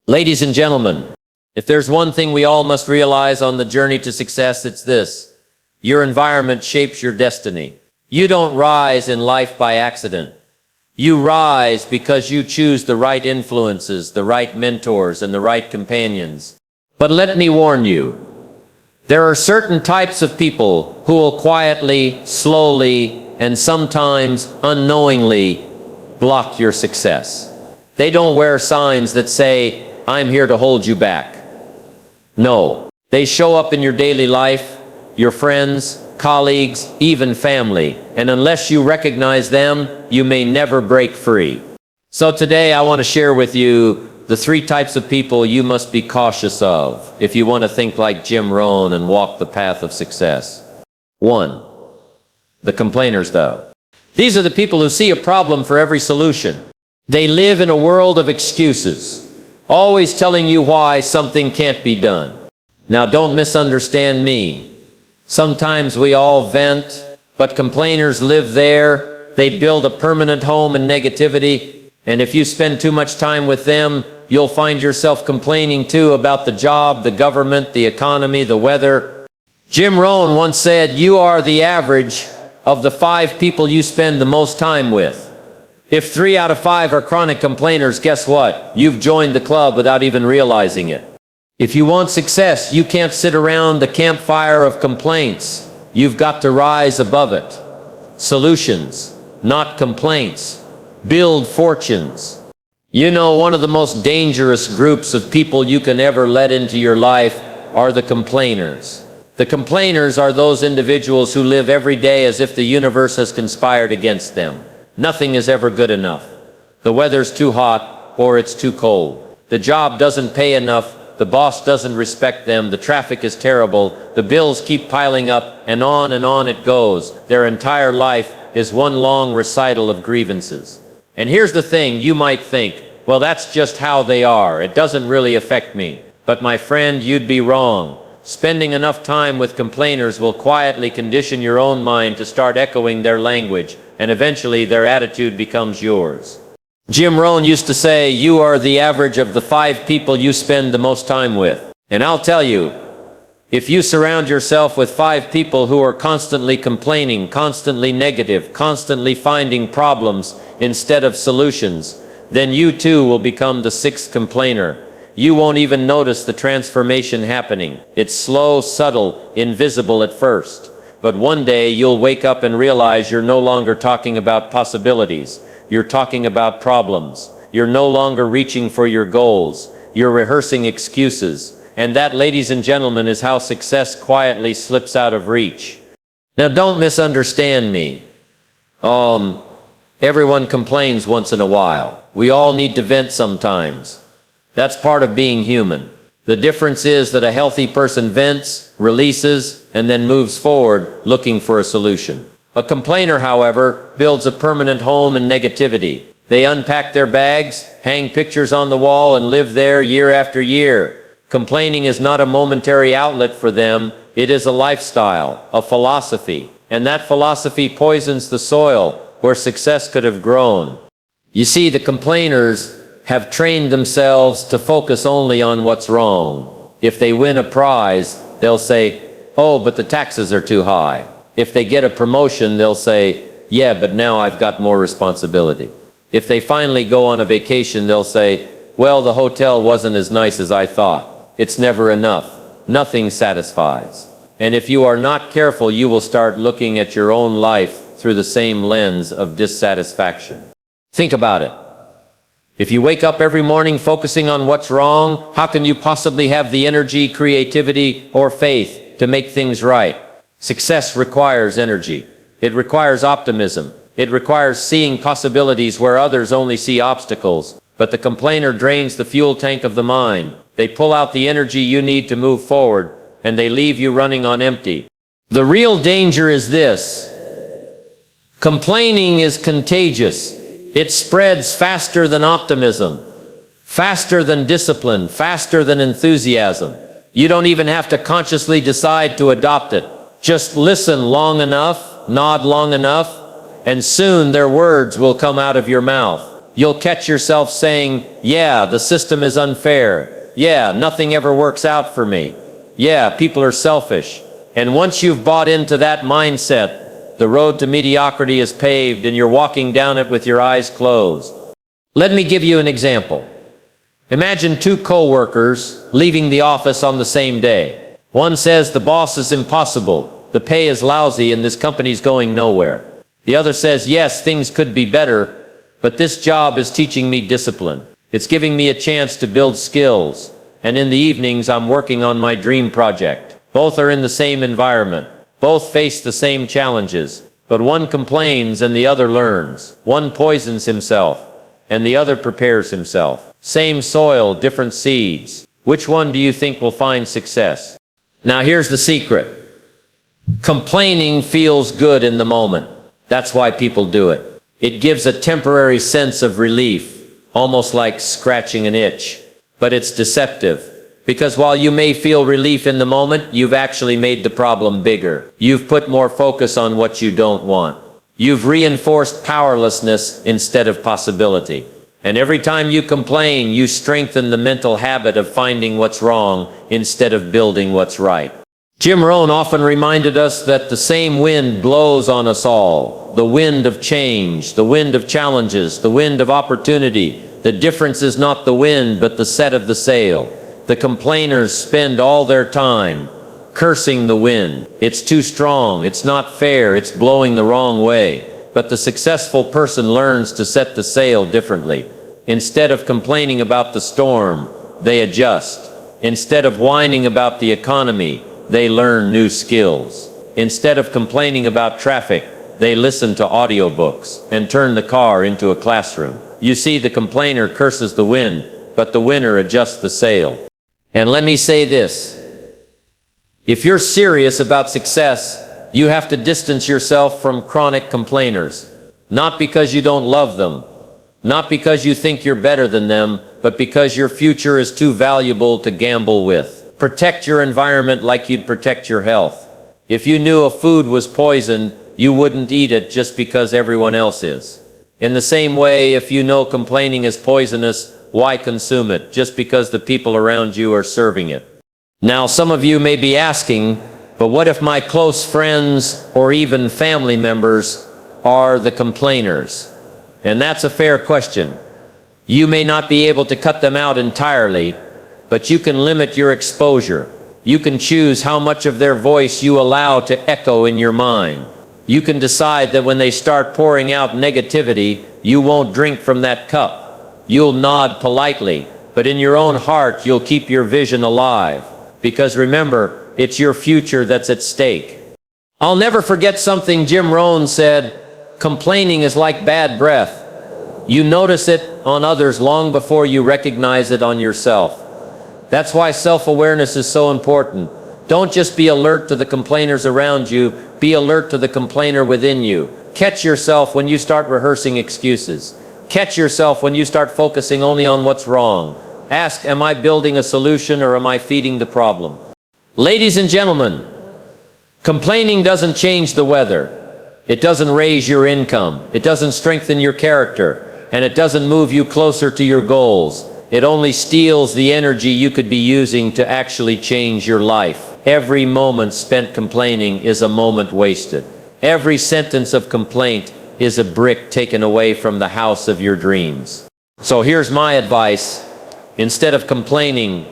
Ladies and gentlemen, if there's one thing we all must realize on the journey to success, it's this. Your environment shapes your destiny. You don't rise in life by accident. You rise because you choose the right influences, the right mentors, and the right companions. But let me warn you, there are certain types of people who will quietly, slowly, and sometimes unknowingly block your success. They don't wear signs that say, "I'm here to hold you back." No, they show up in your daily life, your friends, colleagues, even family, and unless you recognize them, you may never break free. So today I want to share with you the 3 types of people you must be cautious of if you want to think like Jim Rohn and walk the path of success. 1. The complainers, though. These are the people who see a problem for every solution. They live in a world of excuses, always telling you why something can't be done. Now don't misunderstand me. Sometimes we all vent, but complainers live there. They build a permanent home in negativity, and if you spend too much time with them, you'll find yourself complaining too about the job, the government, the economy, the weather. Jim Rohn once said, "You are the average of the 5 people you spend the most time with." If 3 out of 5 are chronic complainers, guess what? You've joined the club without even realizing it. If you want success, you can't sit around the campfire of complaints. You've got to rise above it. Solutions, not complaints. Build fortunes. You know, one of the most dangerous groups of people you can ever let into your life are the complainers. The complainers are those individuals who live every day as if the universe has conspired against them. Nothing is ever good enough. The weather's too hot or it's too cold. The job doesn't pay enough. The boss doesn't respect them. The traffic is terrible. The bills keep piling up, and on it goes. Their entire life is one long recital of grievances. And here's the thing, you might think, well, that's just how they are. It doesn't really affect me. But my friend, you'd be wrong. Spending enough time with complainers will quietly condition your own mind to start echoing their language, and eventually their attitude becomes yours. Jim Rohn used to say, "You are the average of the 5 people you spend the most time with." And I'll tell you, if you surround yourself with 5 people who are constantly complaining, constantly negative, constantly finding problems instead of solutions, then you too will become the 6th complainer. You won't even notice the transformation happening. It's slow, subtle, invisible at first. But one day you'll wake up and realize you're no longer talking about possibilities. You're talking about problems. You're no longer reaching for your goals. You're rehearsing excuses. And that, ladies and gentlemen, is how success quietly slips out of reach. Now don't misunderstand me. Everyone complains once in a while. We all need to vent sometimes. That's part of being human. The difference is that a healthy person vents, releases, and then moves forward looking for a solution. A complainer, however, builds a permanent home in negativity. They unpack their bags, hang pictures on the wall, and live there year after year. Complaining is not a momentary outlet for them. It is a lifestyle, a philosophy. And that philosophy poisons the soil where success could have grown. You see, the complainers have trained themselves to focus only on what's wrong. If they win a prize, they'll say, "Oh, but the taxes are too high." If they get a promotion, they'll say, "Yeah, but now I've got more responsibility." If they finally go on a vacation, they'll say, "Well, the hotel wasn't as nice as I thought." It's never enough. Nothing satisfies. And if you are not careful, you will start looking at your own life through the same lens of dissatisfaction. Think about it. If you wake up every morning focusing on what's wrong, how can you possibly have the energy, creativity, or faith to make things right? Success requires energy. It requires optimism. It requires seeing possibilities where others only see obstacles. But the complainer drains the fuel tank of the mind. They pull out the energy you need to move forward, and they leave you running on empty. The real danger is this. Complaining is contagious. It spreads faster than optimism, faster than discipline, faster than enthusiasm. You don't even have to consciously decide to adopt it. Just listen long enough, nod long enough, and soon their words will come out of your mouth. you'll catch yourself saying, yeah, the system is unfair. Yeah, nothing ever works out for me. Yeah, people are selfish. And once you've bought into that mindset, the road to mediocrity is paved and you're walking down it with your eyes closed. Let me give you an example. Imagine two co-workers leaving the office on the same day. One says the boss is impossible, the pay is lousy, and this company's going nowhere. The other says, yes, things could be better, but this job is teaching me discipline. It's giving me a chance to build skills, and in the evenings I'm working on my dream project. Both are in the same environment. Both face the same challenges, but one complains and the other learns. One poisons himself, and the other prepares himself. Same soil, different seeds. Which one do you think will find success? Now here's the secret. Complaining feels good in the moment. That's why people do it. It gives a temporary sense of relief, almost like scratching an itch. But it's deceptive. Because while you may feel relief in the moment, you've actually made the problem bigger. You've put more focus on what you don't want. You've reinforced powerlessness instead of possibility. And every time you complain, you strengthen the mental habit of finding what's wrong instead of building what's right. Jim Rohn often reminded us that the same wind blows on us all. The wind of change, the wind of challenges, the wind of opportunity. The difference is not the wind, but the set of the sail. The complainers spend all their time cursing the wind. It's too strong, it's not fair, it's blowing the wrong way. But the successful person learns to set the sail differently. Instead of complaining about the storm, they adjust. Instead of whining about the economy, they learn new skills. Instead of complaining about traffic, they listen to audiobooks and turn the car into a classroom. You see, the complainer curses the wind, but the winner adjusts the sail. And let me say this. If you're serious about success, you have to distance yourself from chronic complainers. Not because you don't love them, not because you think you're better than them, but because your future is too valuable to gamble with. Protect your environment like you'd protect your health. If you knew a food was poison, you wouldn't eat it just because everyone else is. In the same way, if you know complaining is poisonous, why consume it just because the people around you are serving it? Now, some of you may be asking, but what if my close friends or even family members are the complainers? And that's a fair question. You may not be able to cut them out entirely, but you can limit your exposure. You can choose how much of their voice you allow to echo in your mind. You can decide that when they start pouring out negativity, you won't drink from that cup. You'll nod politely, but in your own heart, you'll keep your vision alive. Because remember, it's your future that's at stake. I'll never forget something Jim Rohn said. Complaining is like bad breath. You notice it on others long before you recognize it on yourself. That's why self-awareness is so important. Don't just be alert to the complainers around you, be alert to the complainer within you. Catch yourself when you start rehearsing excuses. Catch yourself when you start focusing only on what's wrong. Ask, am I building a solution or am I feeding the problem? Ladies and gentlemen, complaining doesn't change the weather. It doesn't raise your income. It doesn't strengthen your character. And it doesn't move you closer to your goals. It only steals the energy you could be using to actually change your life. Every moment spent complaining is a moment wasted. Every sentence of complaint is a brick taken away from the house of your dreams. So here's my advice. Instead of complaining,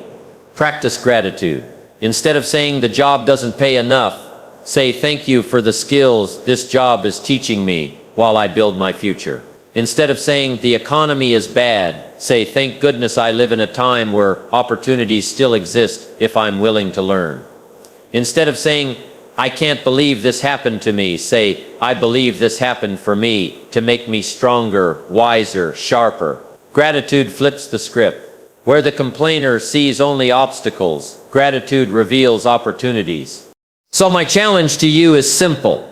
practice gratitude. Instead of saying the job doesn't pay enough, say thank you for the skills this job is teaching me while I build my future. Instead of saying the economy is bad, say thank goodness I live in a time where opportunities still exist if I'm willing to learn. Instead of saying I can't believe this happened to me, say I believe this happened for me to make me stronger, wiser, sharper. Gratitude flips the script. Where the complainer sees only obstacles, gratitude reveals opportunities. So my challenge to you is simple.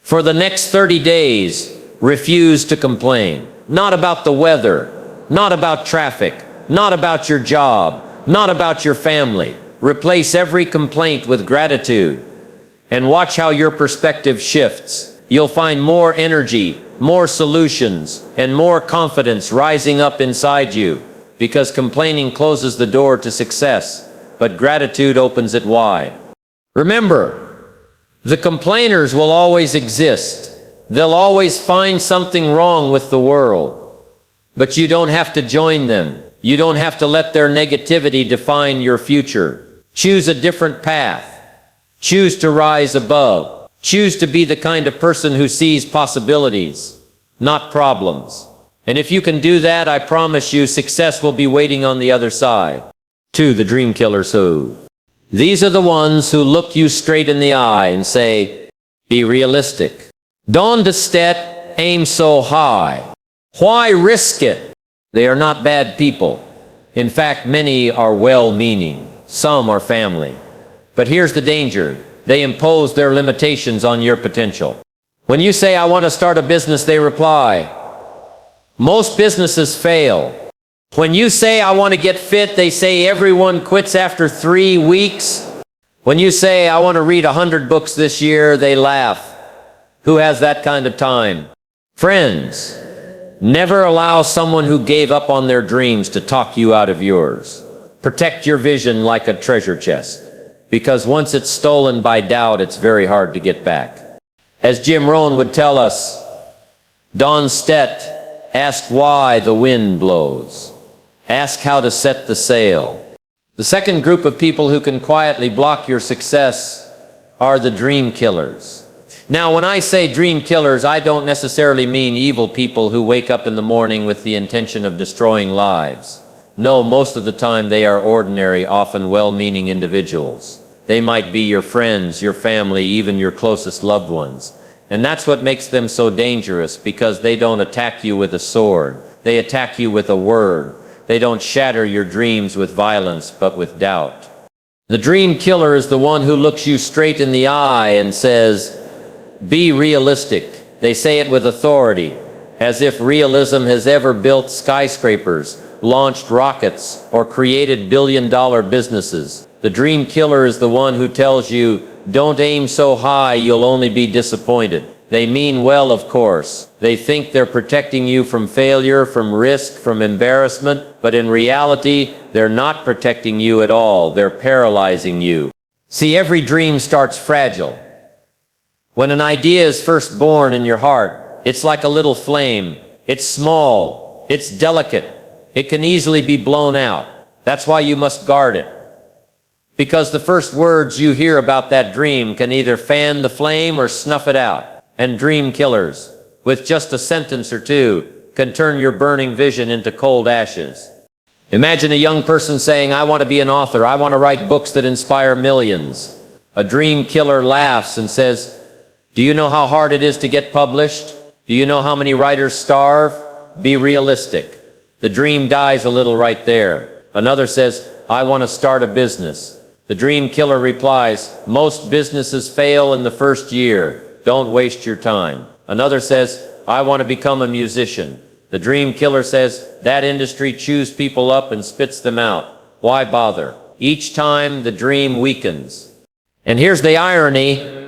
For the next 30 days, refuse to complain. Not about the weather, not about traffic, not about your job, not about your family. Replace every complaint with gratitude and watch how your perspective shifts. you'll find more energy, more solutions, and more confidence rising up inside you, because complaining closes the door to success, but gratitude opens it wide. Remember, the complainers will always exist. They'll always find something wrong with the world. But you don't have to join them. You don't have to let their negativity define your future. Choose a different path. Choose to rise above. Choose to be the kind of person who sees possibilities, not problems. And if you can do that, I promise you success will be waiting on the other side. 2. The dream killers who? These are the ones who look you straight in the eye and say, be realistic. Don't aim so high. Why risk it? They are not bad people. In fact, many are well-meaning. Some are family. But here's the danger. They impose their limitations on your potential. When you say, I want to start a business, they reply, most businesses fail. When you say, I want to get fit, they say everyone quits after 3 weeks. When you say, I want to read 100 books this year, they laugh. Who has that kind of time? Friends, never allow someone who gave up on their dreams to talk you out of yours. Protect your vision like a treasure chest, because once it's stolen by doubt, it's very hard to get back. As Jim Rohn would tell us, Don Stett asked why the wind blows. Ask how to set the sail. The second group of people who can quietly block your success are the dream killers. Now, when I say dream killers, I don't necessarily mean evil people who wake up in the morning with the intention of destroying lives. No, most of the time they are ordinary, often well-meaning individuals. They might be your friends, your family, even your closest loved ones. And that's what makes them so dangerous, because they don't attack you with a sword. They attack you with a word. They don't shatter your dreams with violence, but with doubt. The dream killer is the one who looks you straight in the eye and says, be realistic. They say it with authority, as if realism has ever built skyscrapers, launched rockets, or created billion-dollar businesses. The dream killer is the one who tells you, don't aim so high, you'll only be disappointed. They mean well, of course. They think they're protecting you from failure, from risk, from embarrassment, but in reality, they're not protecting you at all. They're paralyzing you. See, every dream starts fragile. When an idea is first born in your heart, it's like a little flame. It's small. It's delicate. It can easily be blown out. That's why you must guard it. Because the first words you hear about that dream can either fan the flame or snuff it out. And dream killers, with just a sentence or two, can turn your burning vision into cold ashes. Imagine a young person saying, I want to be an author. I want to write books that inspire millions. A dream killer laughs and says, do you know how hard it is to get published? Do you know how many writers starve? Be realistic. The dream dies a little right there. Another says, I want to start a business. The dream killer replies, most businesses fail in the first year. Don't waste your time. Another says, I want to become a musician. The dream killer says, that industry chews people up and spits them out. Why bother? Each time the dream weakens. And here's the irony.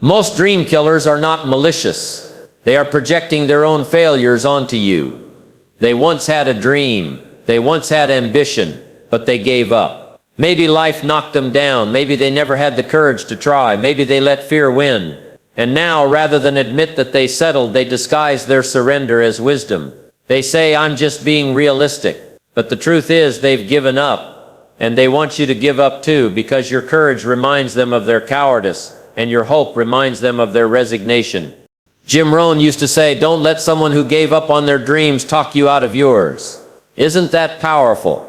Most dream killers are not malicious. They are projecting their own failures onto you. They once had a dream. They once had ambition, but they gave up. Maybe life knocked them down. Maybe they never had the courage to try. Maybe they let fear win. And now, rather than admit that they settled, they disguise their surrender as wisdom. They say, I'm just being realistic. But the truth is, they've given up. And they want you to give up too, because your courage reminds them of their cowardice, and your hope reminds them of their resignation. Jim Rohn used to say, don't let someone who gave up on their dreams talk you out of yours. Isn't that powerful?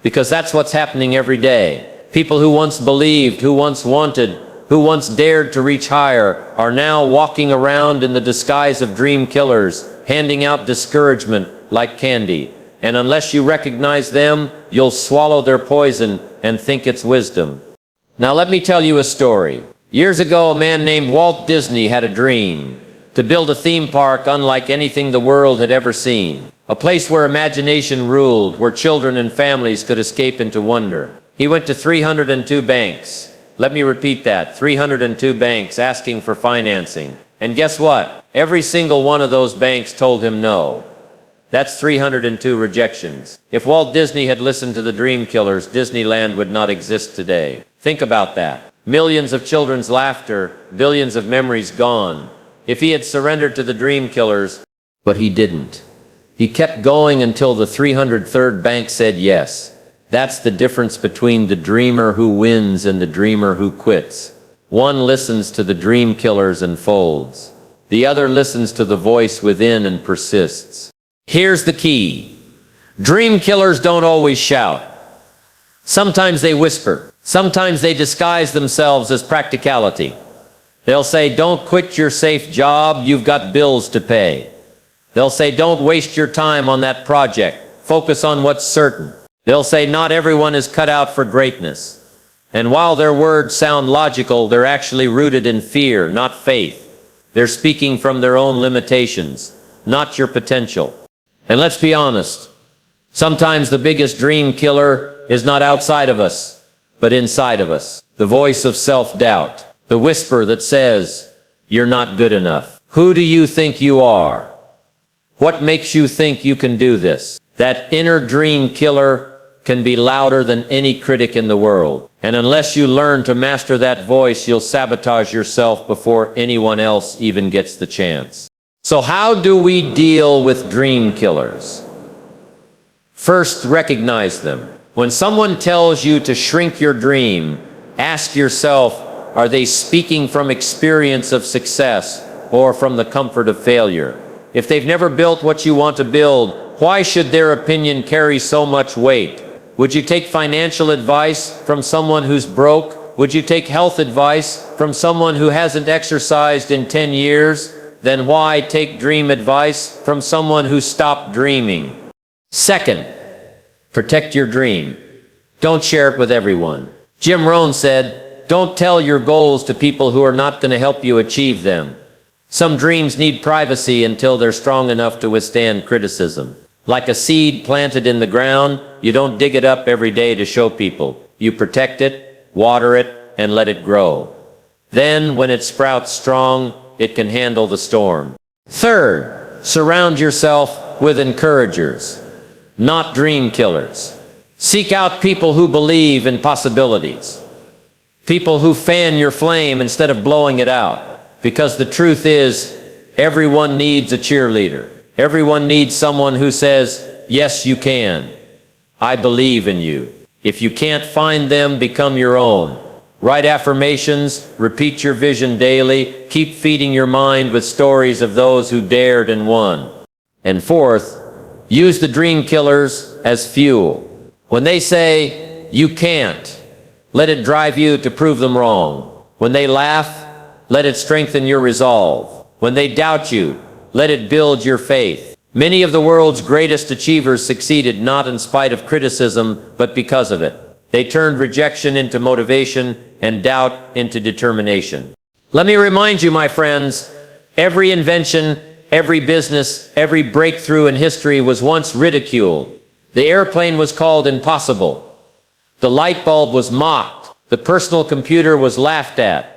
Because that's what's happening every day. People who once believed, who once wanted, who once dared to reach higher, are now walking around in the disguise of dream killers, handing out discouragement like candy. And unless you recognize them, you'll swallow their poison and think it's wisdom. Now let me tell you a story. Years ago, a man named Walt Disney had a dream to build a theme park unlike anything the world had ever seen. A place where imagination ruled, where children and families could escape into wonder. He went to 302 banks. Let me repeat that, 302 banks asking for financing. And guess what? Every single one of those banks told him no. That's 302 rejections. If Walt Disney had listened to the dream killers, Disneyland would not exist today. Think about that. Millions of children's laughter, billions of memories gone. If he had surrendered to the dream killers, but he didn't. He kept going until the 303rd bank said yes. That's the difference between the dreamer who wins and the dreamer who quits. One listens to the dream killers and folds. The other listens to the voice within and persists. Here's the key. Dream killers don't always shout. Sometimes they whisper. Sometimes they disguise themselves as practicality. They'll say, don't quit your safe job, you've got bills to pay. They'll say, don't waste your time on that project. Focus on what's certain. They'll say, not everyone is cut out for greatness. And while their words sound logical, they're actually rooted in fear, not faith. They're speaking from their own limitations, not your potential. And let's be honest, sometimes the biggest dream killer is not outside of us, but inside of us. The voice of self-doubt, the whisper that says, you're not good enough. Who do you think you are? What makes you think you can do this? That inner dream killer can be louder than any critic in the world. And unless you learn to master that voice, you'll sabotage yourself before anyone else even gets the chance. So how do we deal with dream killers? First, recognize them. When someone tells you to shrink your dream, ask yourself, are they speaking from experience of success or from the comfort of failure? If they've never built what you want to build, why should their opinion carry so much weight? Would you take financial advice from someone who's broke? Would you take health advice from someone who hasn't exercised in 10 years? Then why take dream advice from someone who stopped dreaming? Second, protect your dream. Don't share it with everyone. Jim Rohn said, don't tell your goals to people who are not going to help you achieve them. Some dreams need privacy until they're strong enough to withstand criticism. Like a seed planted in the ground, you don't dig it up every day to show people. You protect it, water it, and let it grow. Then, when it sprouts strong, it can handle the storm. Third, surround yourself with encouragers, not dream killers. Seek out people who believe in possibilities. People who fan your flame instead of blowing it out. Because the truth is, everyone needs a cheerleader. Everyone needs someone who says, yes, you can. I believe in you. If you can't find them, become your own. Write affirmations, repeat your vision daily, keep feeding your mind with stories of those who dared and won. And fourth, use the dream killers as fuel. When they say, you can't, let it drive you to prove them wrong. When they laugh, let it strengthen your resolve. When they doubt you, let it build your faith. Many of the world's greatest achievers succeeded not in spite of criticism, but because of it. They turned rejection into motivation and doubt into determination. Let me remind you, my friends, every invention, every business, every breakthrough in history was once ridiculed. The airplane was called impossible. The light bulb was mocked. The personal computer was laughed at.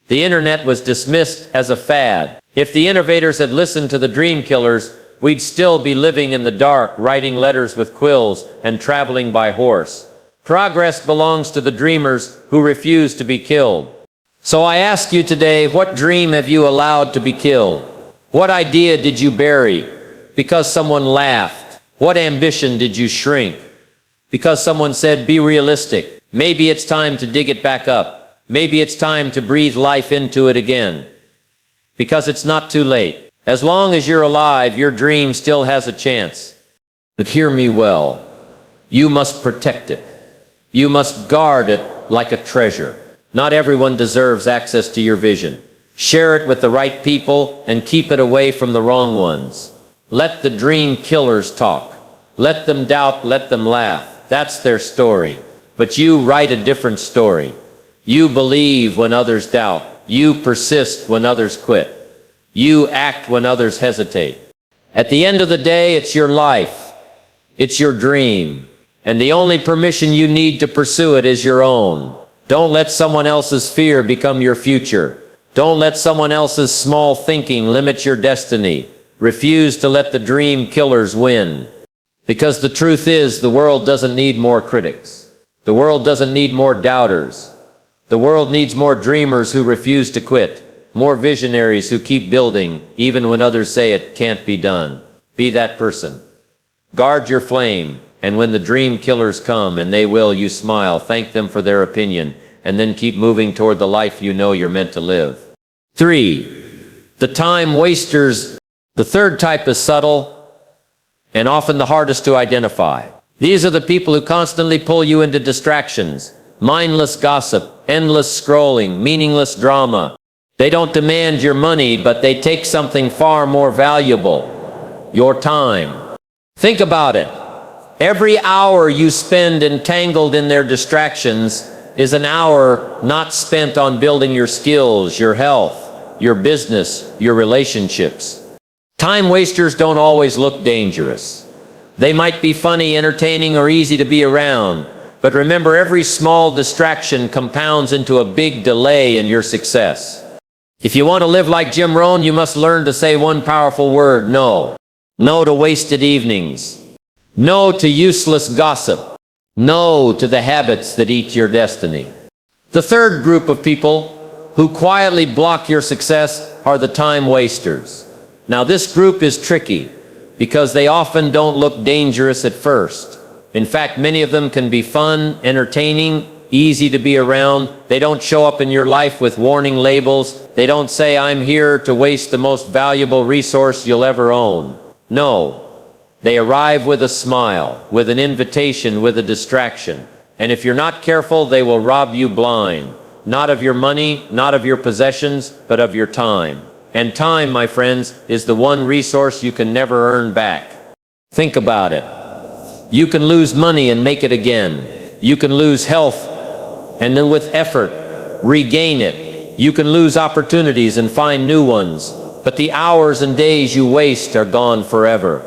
The internet was dismissed as a fad. If the innovators had listened to the dream killers, we'd still be living in the dark, writing letters with quills and traveling by horse. Progress belongs to the dreamers who refuse to be killed. So I ask you today, what dream have you allowed to be killed? What idea did you bury because someone laughed? What ambition did you shrink because someone said, be realistic? Maybe it's time to dig it back up. Maybe it's time to breathe life into it again. Because it's not too late. As long as you're alive, your dream still has a chance. But hear me well. You must protect it. You must guard it like a treasure. Not everyone deserves access to your vision. Share it with the right people and keep it away from the wrong ones. Let the dream killers talk. Let them doubt, let them laugh. That's their story. But you write a different story. You believe when others doubt. You persist when others quit. You act when others hesitate. At the end of the day, it's your life. It's your dream. And the only permission you need to pursue it is your own. Don't let someone else's fear become your future. Don't let someone else's small thinking limit your destiny. Refuse to let the dream killers win. Because the truth is, the world doesn't need more critics. The world doesn't need more doubters. The world needs more dreamers who refuse to quit. More visionaries who keep building, even when others say it can't be done. Be that person. Guard your flame, and when the dream killers come, and they will, you smile, thank them for their opinion, and then keep moving toward the life you know you're meant to live. 3. The time wasters. The third type is subtle and often the hardest to identify. These are the people who constantly pull you into distractions, mindless gossip, endless scrolling, meaningless drama. They don't demand your money, but they take something far more valuable, your time. Think about it. Every hour you spend entangled in their distractions is an hour not spent on building your skills, your health, your business, your relationships. Time wasters don't always look dangerous. They might be funny, entertaining, or easy to be around. But remember, every small distraction compounds into a big delay in your success. If you want to live like Jim Rohn, you must learn to say one powerful word: no. No to wasted evenings. No to useless gossip. No to the habits that eat your destiny. The third group of people who quietly block your success are the time wasters. Now, this group is tricky because they often don't look dangerous at first. In fact, many of them can be fun, entertaining, easy to be around. They don't show up in your life with warning labels. They don't say, "I'm here to waste the most valuable resource you'll ever own." No. They arrive with a smile, with an invitation, with a distraction. And if you're not careful, they will rob you blind. Not of your money, not of your possessions, but of your time. And time, my friends, is the one resource you can never earn back. Think about it. You can lose money and make it again. You can lose health and then with effort regain it. You can lose opportunities and find new ones. But the hours and days you waste are gone forever.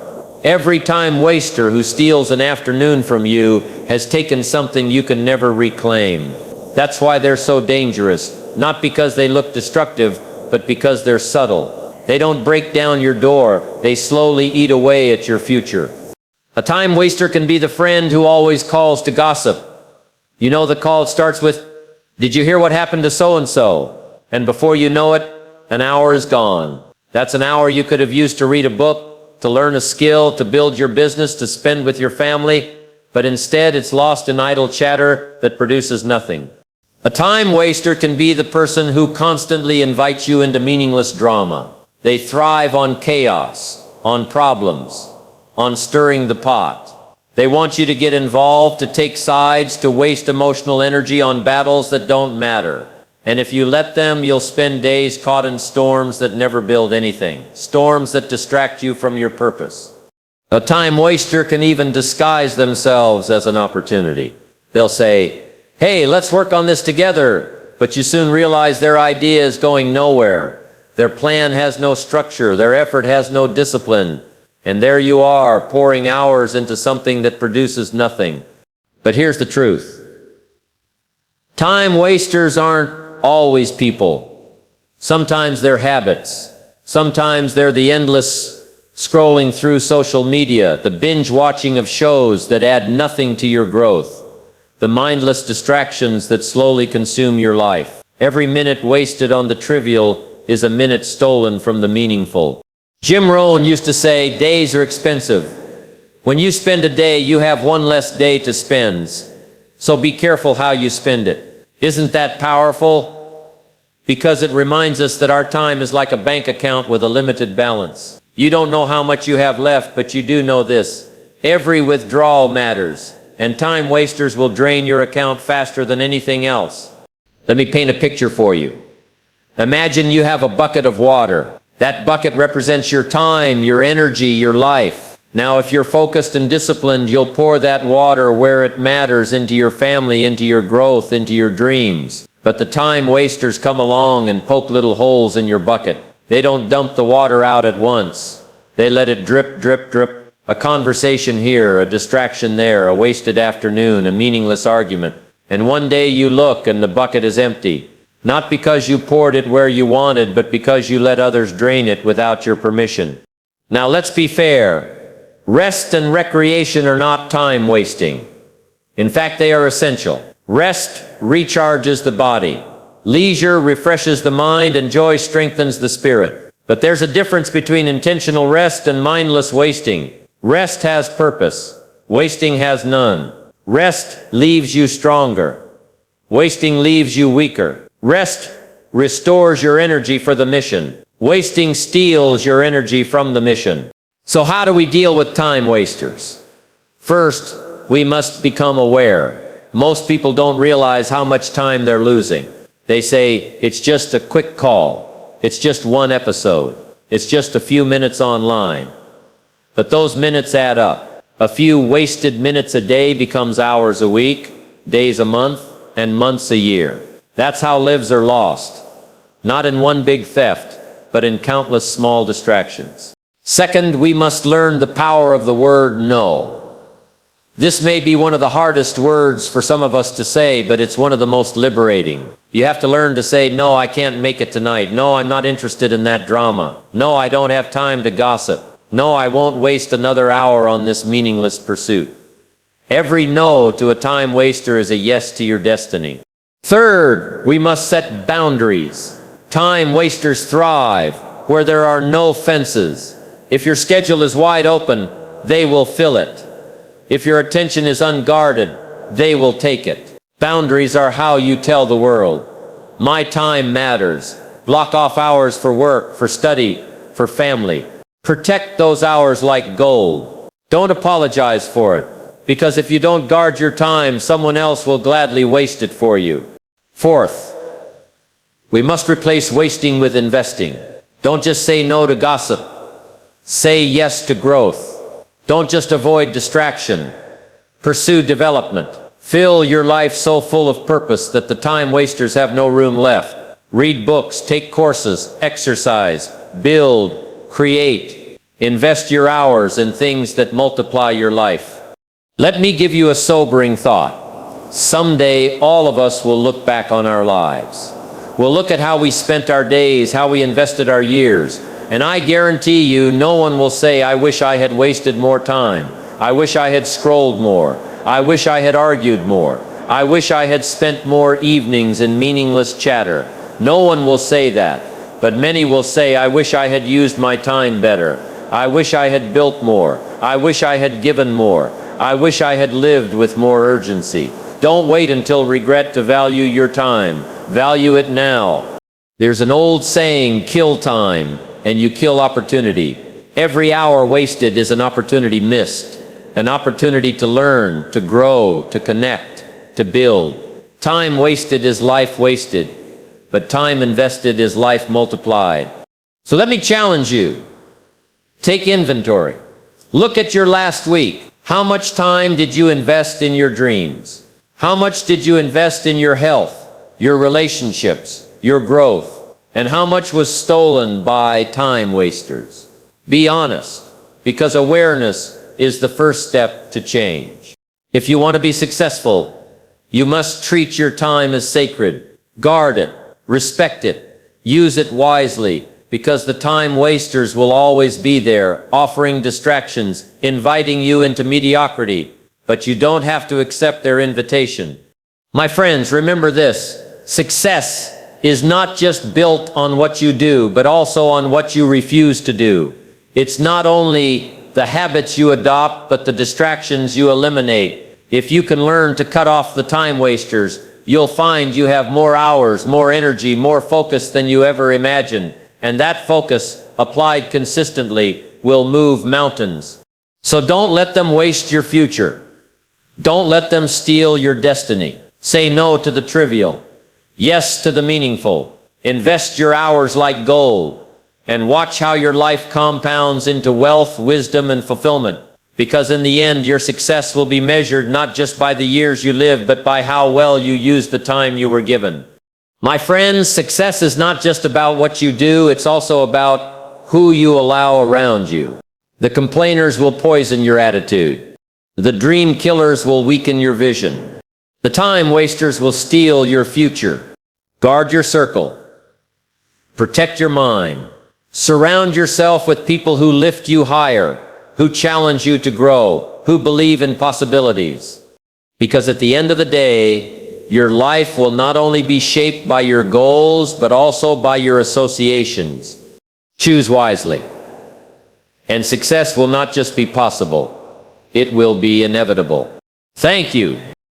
Every time waster who steals an afternoon from you has taken something you can never reclaim. That's why they're so dangerous. Not because they look destructive, but because they're subtle. They don't break down your door. They slowly eat away at your future. A time waster can be the friend who always calls to gossip. You know, the call starts with, "Did you hear what happened to so-and-so?" And before you know it, an hour is gone. That's an hour you could have used to read a book, to learn a skill, to build your business, to spend with your family. But instead, it's lost in idle chatter that produces nothing. A time waster can be the person who constantly invites you into meaningless drama. They thrive on chaos, on problems, on stirring the pot. They want you to get involved, to take sides, to waste emotional energy on battles that don't matter. And if you let them, you'll spend days caught in storms that never build anything, storms that distract you from your purpose. A time waster can even disguise themselves as an opportunity. They'll say, "Hey, let's work on this together," but you soon realize their idea is going nowhere. Their plan has no structure, their effort has no discipline, and there you are, pouring hours into something that produces nothing. But here's the truth. Time wasters aren't always people. Sometimes they're habits. Sometimes they're the endless scrolling through social media, the binge watching of shows that add nothing to your growth. The mindless distractions that slowly consume your life. Every minute wasted on the trivial is a minute stolen from the meaningful. Jim Rohn used to say, days are expensive. When you spend a day, you have one less day to spend. So be careful how you spend it. Isn't that powerful? Because it reminds us that our time is like a bank account with a limited balance. You don't know how much you have left, but you do know this. Every withdrawal matters. And time wasters will drain your account faster than anything else. Let me paint a picture for you. Imagine you have a bucket of water. That bucket represents your time, your energy, your life. Now, if you're focused and disciplined, you'll pour that water where it matters, into your family, into your growth, into your dreams. But the time wasters come along and poke little holes in your bucket. They don't dump the water out at once. They let it drip, drip, drip. A conversation here, a distraction there, a wasted afternoon, a meaningless argument. And one day you look and the bucket is empty. Not because you poured it where you wanted, but because you let others drain it without your permission. Now let's be fair. Rest and recreation are not time wasting. In fact, they are essential. Rest recharges the body. Leisure refreshes the mind, and joy strengthens the spirit. But there's a difference between intentional rest and mindless wasting. Rest has purpose. Wasting has none. Rest leaves you stronger. Wasting leaves you weaker. Rest restores your energy for the mission. Wasting steals your energy from the mission. So how do we deal with time wasters? First, we must become aware. Most people don't realize how much time they're losing. They say, it's just a quick call. It's just one episode. It's just a few minutes online. But those minutes add up. A few wasted minutes a day becomes hours a week, days a month, and months a year. That's how lives are lost. Not in one big theft, but in countless small distractions. Second, we must learn the power of the word no. This may be one of the hardest words for some of us to say, but it's one of the most liberating. You have to learn to say, no, I can't make it tonight. No, I'm not interested in that drama. No, I don't have time to gossip. No, I won't waste another hour on this meaningless pursuit. Every no to a time waster is a yes to your destiny. Third, we must set boundaries. Time wasters thrive where there are no fences. If your schedule is wide open, they will fill it. If your attention is unguarded, they will take it. Boundaries are how you tell the world, my time matters. Block off hours for work, for study, for family. Protect those hours like gold. Don't apologize for it, because if you don't guard your time, someone else will gladly waste it for you. Fourth, we must replace wasting with investing. Don't just say no to gossip. Say yes to growth. Don't just avoid distraction. Pursue development. Fill your life so full of purpose that the time wasters have no room left. Read books, take courses, exercise, build, create. Invest your hours in things that multiply your life. Let me give you a sobering thought. Someday, all of us will look back on our lives. We'll look at how we spent our days, how we invested our years, and I guarantee you, no one will say, I wish I had wasted more time. I wish I had scrolled more. I wish I had argued more. I wish I had spent more evenings in meaningless chatter. No one will say that, but many will say, I wish I had used my time better. I wish I had built more. I wish I had given more. I wish I had lived with more urgency. Don't wait until regret to value your time. Value it now. There's an old saying, kill time, and you kill opportunity. Every hour wasted is an opportunity missed. An opportunity to learn, to grow, to connect, to build. Time wasted is life wasted, but time invested is life multiplied. So let me challenge you. Take inventory. Look at your last week. How much time did you invest in your dreams? How much did you invest in your health, your relationships, your growth? And how much was stolen by time wasters? Be honest, because awareness is the first step to change. If you want to be successful, you must treat your time as sacred. Guard it, respect it, use it wisely, because the time wasters will always be there, offering distractions, inviting you into mediocrity, but you don't have to accept their invitation. My friends, remember this: success is not just built on what you do, but also on what you refuse to do. It's not only the habits you adopt, but the distractions you eliminate. If you can learn to cut off the time wasters, you'll find you have more hours, more energy, more focus than you ever imagined. And that focus, applied consistently, will move mountains. So don't let them waste your future. Don't let them steal your destiny. Say no to the trivial. Yes to the meaningful. Invest your hours like gold. And watch how your life compounds into wealth, wisdom, and fulfillment. Because in the end, your success will be measured not just by the years you live, but by how well you used the time you were given. My friends, success is not just about what you do, it's also about who you allow around you. The complainers will poison your attitude. The dream killers will weaken your vision. The time wasters will steal your future. Guard your circle. Protect your mind. Surround yourself with people who lift you higher, who challenge you to grow, who believe in possibilities. Because at the end of the day, your life will not only be shaped by your goals, but also by your associations. Choose wisely. And success will not just be possible, it will be inevitable. Thank you.